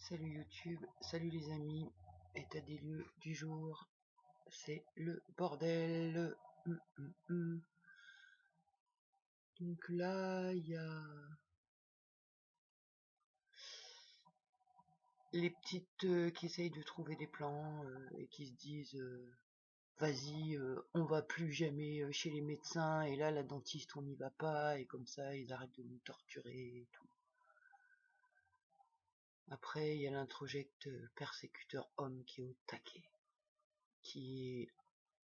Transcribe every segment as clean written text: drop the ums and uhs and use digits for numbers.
Salut YouTube, salut les amis, état des lieux du jour, c'est le bordel. Donc là, il y a les petites qui essayent de trouver des plans et qui se disent vas-y, on va plus jamais chez les médecins, et là la dentiste on n'y va pas, et comme ça ils arrêtent de nous torturer et tout. Après, il y a l'introject persécuteur homme qui est au taquet, qui est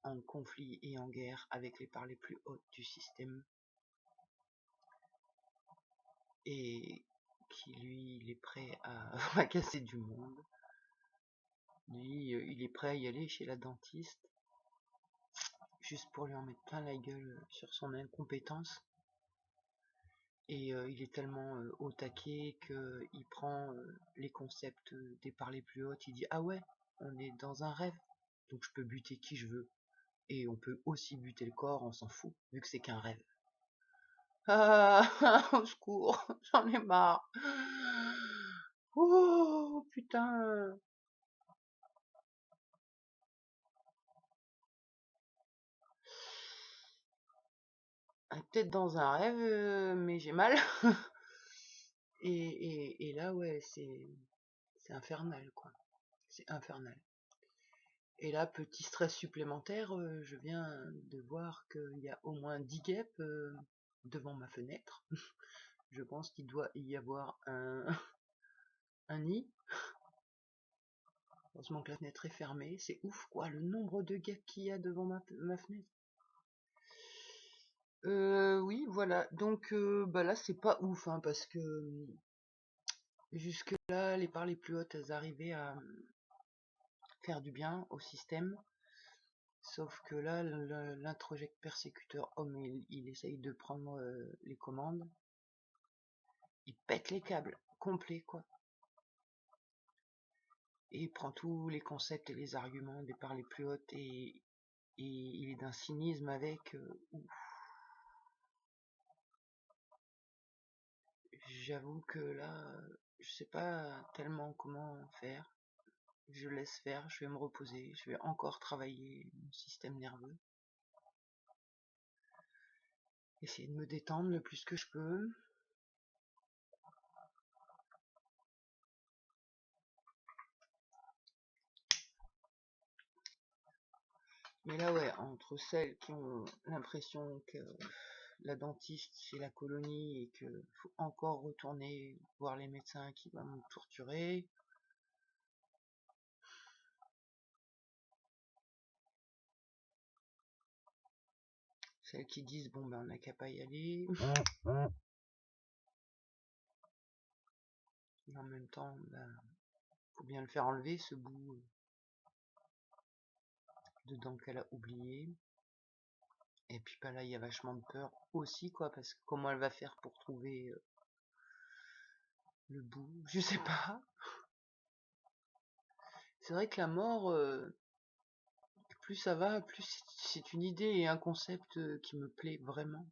en conflit et en guerre avec les parts les plus hautes du système, et qui lui il est prêt à fracasser du monde. Lui il est prêt à y aller chez la dentiste juste pour lui en mettre plein la gueule sur son incompétence, et il est tellement au taquet que il prend les concepts des parts les plus hautes, il dit ah ouais, on est dans un rêve, donc je peux buter qui je veux, et on peut aussi buter le corps, on s'en fout vu que c'est qu'un rêve. Ah, au secours, j'en ai marre. Oh putain. Peut-être dans un rêve, mais j'ai mal. Et là, ouais, c'est infernal, quoi. C'est infernal. Et là, petit stress supplémentaire, je viens de voir qu'il y a au moins 10 guêpes devant ma fenêtre. Je pense qu'il doit y avoir un nid. Heureusement que la fenêtre est fermée. C'est ouf, quoi, le nombre de guêpes qu'il y a devant ma fenêtre. Oui, voilà. Donc, bah là, c'est pas ouf, hein, parce que jusque là, les parts les plus hautes, elles arrivaient à faire du bien au système. Sauf que là, l'introject persécuteur homme, il essaye de prendre les commandes. Il pète les câbles, complet, quoi. Et il prend tous les concepts et les arguments des parts les plus hautes, et il est d'un cynisme avec ouf. J'avoue que là, je sais pas tellement comment faire. Je laisse faire, je vais me reposer, je vais encore travailler mon système nerveux. Essayer de me détendre le plus que je peux. Mais là, ouais, entre celles qui ont l'impression que la dentiste c'est la colonie et que faut encore retourner voir les médecins qui vont me torturer, celles qui disent bon ben on n'a qu'à pas y aller, et en même temps ben, faut bien le faire enlever ce bout de dent qu'elle a oublié. Et puis bah là il y a vachement de peur aussi, quoi, parce que comment elle va faire pour trouver le bout, je sais pas. C'est vrai que la mort, plus ça va, plus c'est une idée et un concept qui me plaît vraiment.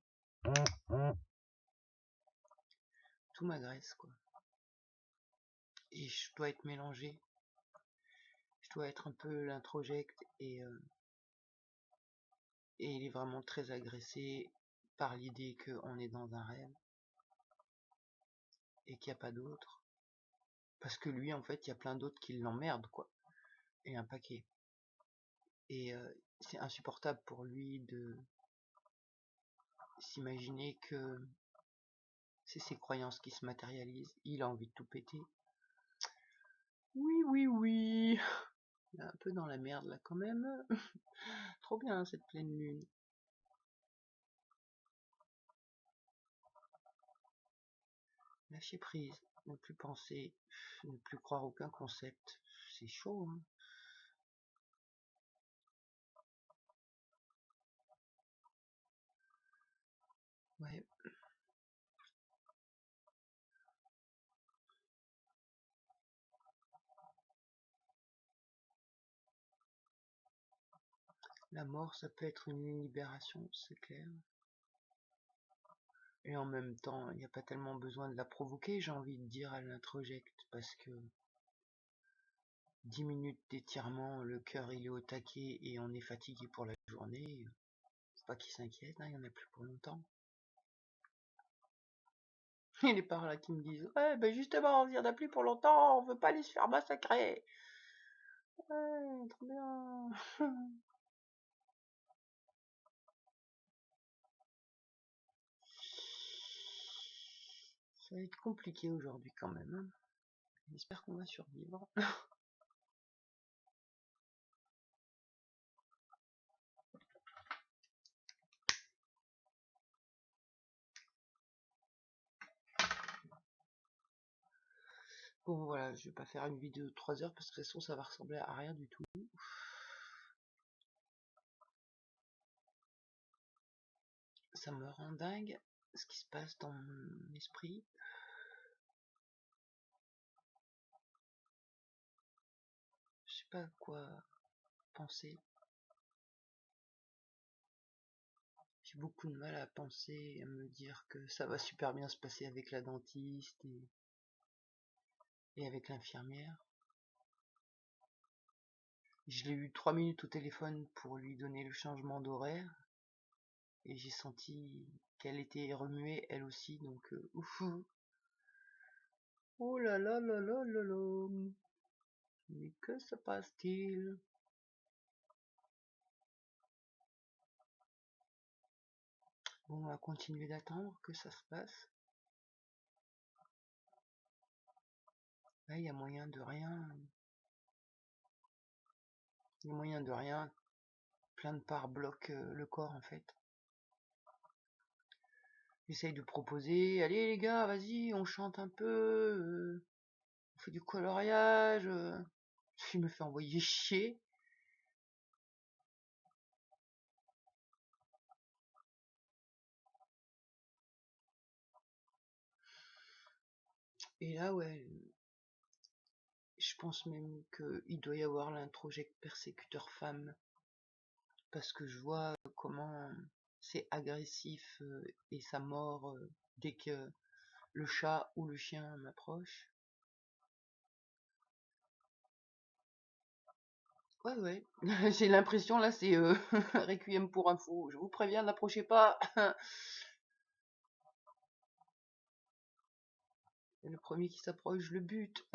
Tout m'agresse, quoi. Et je dois être mélangé. Je dois être un peu l'introject, et il est vraiment très agressé par l'idée qu'on est dans un rêve et qu'il n'y a pas d'autre. Parce que lui, en fait, il y a plein d'autres qui l'emmerdent, quoi. Et un paquet. Et c'est insupportable pour lui de s'imaginer que c'est ses croyances qui se matérialisent. Il a envie de tout péter. Oui, oui, oui. Il est un peu dans la merde là quand même. Trop bien cette pleine lune. Lâcher prise, ne plus penser, ne plus croire aucun concept. C'est chaud, hein. Ouais. La mort, ça peut être une libération, c'est clair. Et en même temps, il n'y a pas tellement besoin de la provoquer, j'ai envie de dire, à l'introject, parce que 10 minutes d'étirement, le cœur il est au taquet et on est fatigué pour la journée. Faut pas qu'il s'inquiète, hein, il y en a plus pour longtemps. Et les parents là qui me disent ouais ben justement il y en a plus pour longtemps, on veut pas aller se faire massacrer. Ouais, trop bien. Ça va être compliqué aujourd'hui quand même, hein. J'espère qu'on va survivre. Bon voilà, je vais pas faire une vidéo de 3 heures parce que de toute façon ça va ressembler à rien du tout. Ça me rend dingue ce qui se passe dans mon esprit. Je sais pas quoi penser. J'ai beaucoup de mal à penser, à me dire que ça va super bien se passer avec la dentiste et avec l'infirmière. Je l'ai eu 3 minutes au téléphone pour lui donner le changement d'horaire et j'ai senti qu'elle était remuée elle aussi, donc ouf. Oh là là là là là là. Mais que se passe-t-il? Bon, on va continuer d'attendre que ça se passe. Là, il y a moyen de rien. Il y a moyen de rien. Plein de parts bloquent le corps en fait. J'essaye de proposer, allez les gars, vas-y, on chante un peu, on fait du coloriage. Il me fait envoyer chier. Et là, ouais, je pense même qu'il doit y avoir l'introject persécuteur femme. Parce que je vois comment c'est agressif et ça mord dès que le chat ou le chien m'approche. Ouais, ouais. J'ai l'impression, là, c'est Requiem pour un fou. Je vous préviens, n'approchez pas. Et le premier qui s'approche, je le bute.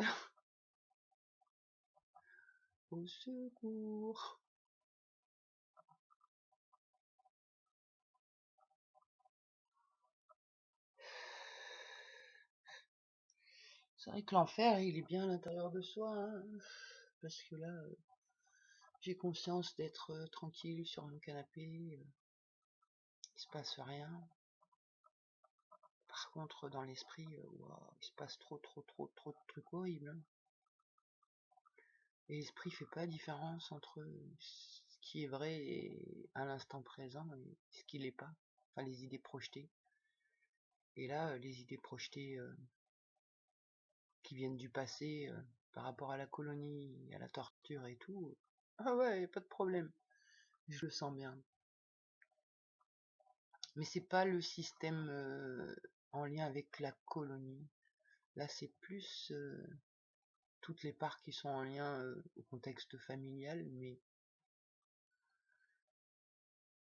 Au secours. C'est vrai que l'enfer, il est bien à l'intérieur de soi, hein. Parce que là, j'ai conscience d'être tranquille sur mon canapé. Il se passe rien. Par contre, dans l'esprit, wow, il se passe trop de trucs horribles, hein. Et l'esprit fait pas la différence entre ce qui est vrai et à l'instant présent et ce qui l'est pas. Enfin, les idées projetées. Et là, les idées projetées qui viennent du passé par rapport à la colonie, à la torture et tout. Ah ouais, pas de problème. Je le sens bien. Mais c'est pas le système en lien avec la colonie. Là, c'est plus toutes les parts qui sont en lien au contexte familial, mais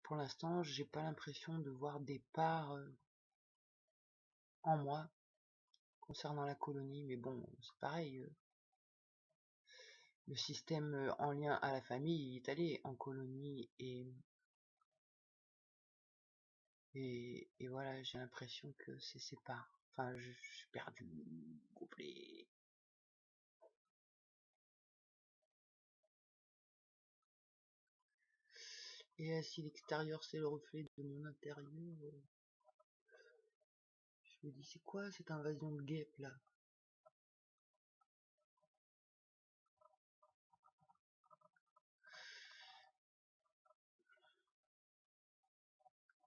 pour l'instant, j'ai pas l'impression de voir des parts en moi concernant la colonie. Mais bon, c'est pareil. Le système en lien à la famille, il est allé en colonie et voilà, j'ai l'impression que c'est séparé. Enfin, je suis perdu, complet. Et si l'extérieur c'est le reflet de mon intérieur, je me dis c'est quoi cette invasion de guêpes là?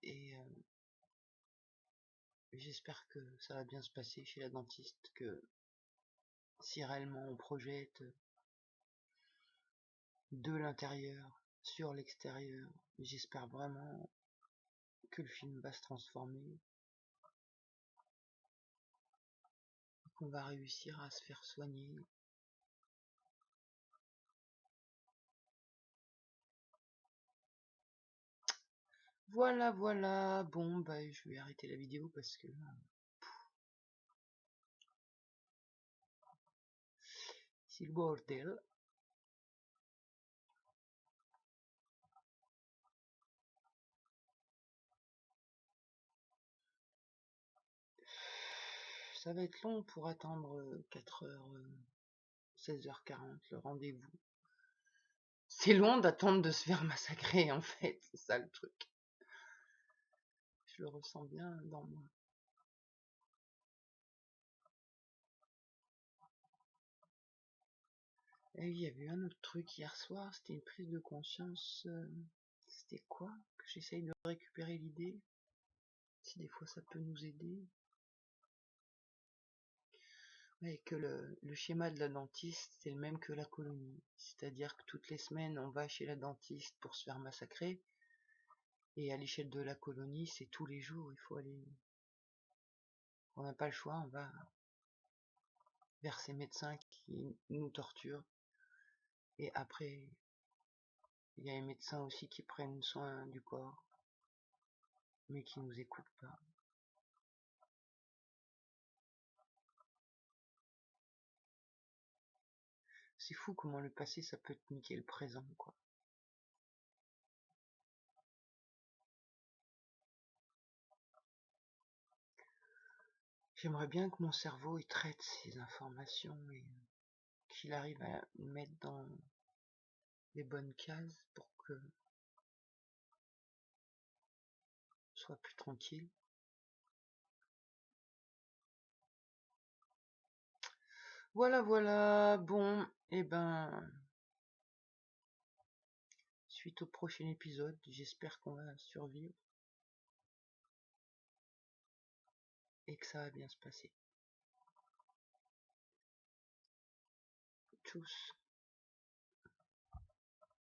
Et j'espère que ça va bien se passer chez la dentiste, que si réellement on projette de l'intérieur sur l'extérieur, j'espère vraiment que le film va se transformer, qu'on va réussir à se faire soigner Voilà, voilà. Bon, bah, je vais arrêter la vidéo parce que là, c'est le bordel. Ça va être long pour attendre 4h, 16h40, le rendez-vous. C'est long d'attendre de se faire massacrer, en fait. C'est ça le truc. Je le ressens bien dans moi. Et oui, il y avait eu un autre truc hier soir. C'était une prise de conscience. C'était quoi? Que j'essaye de récupérer l'idée. Si des fois ça peut nous aider. Ouais, que le schéma de la dentiste, c'est le même que la colonie. C'est-à-dire que toutes les semaines, on va chez la dentiste pour se faire massacrer. Et à l'échelle de la colonie, c'est tous les jours, il faut aller. On n'a pas le choix, on va vers ces médecins qui nous torturent. Et après, il y a les médecins aussi qui prennent soin du corps, mais qui nous écoutent pas. C'est fou comment le passé, ça peut te niquer le présent, quoi. J'aimerais bien que mon cerveau il traite ces informations et qu'il arrive à mettre dans les bonnes cases pour que je sois plus tranquille. Voilà, voilà. Bon, et ben, suite au prochain épisode, j'espère qu'on va survivre et que ça va bien se passer. Tchuss.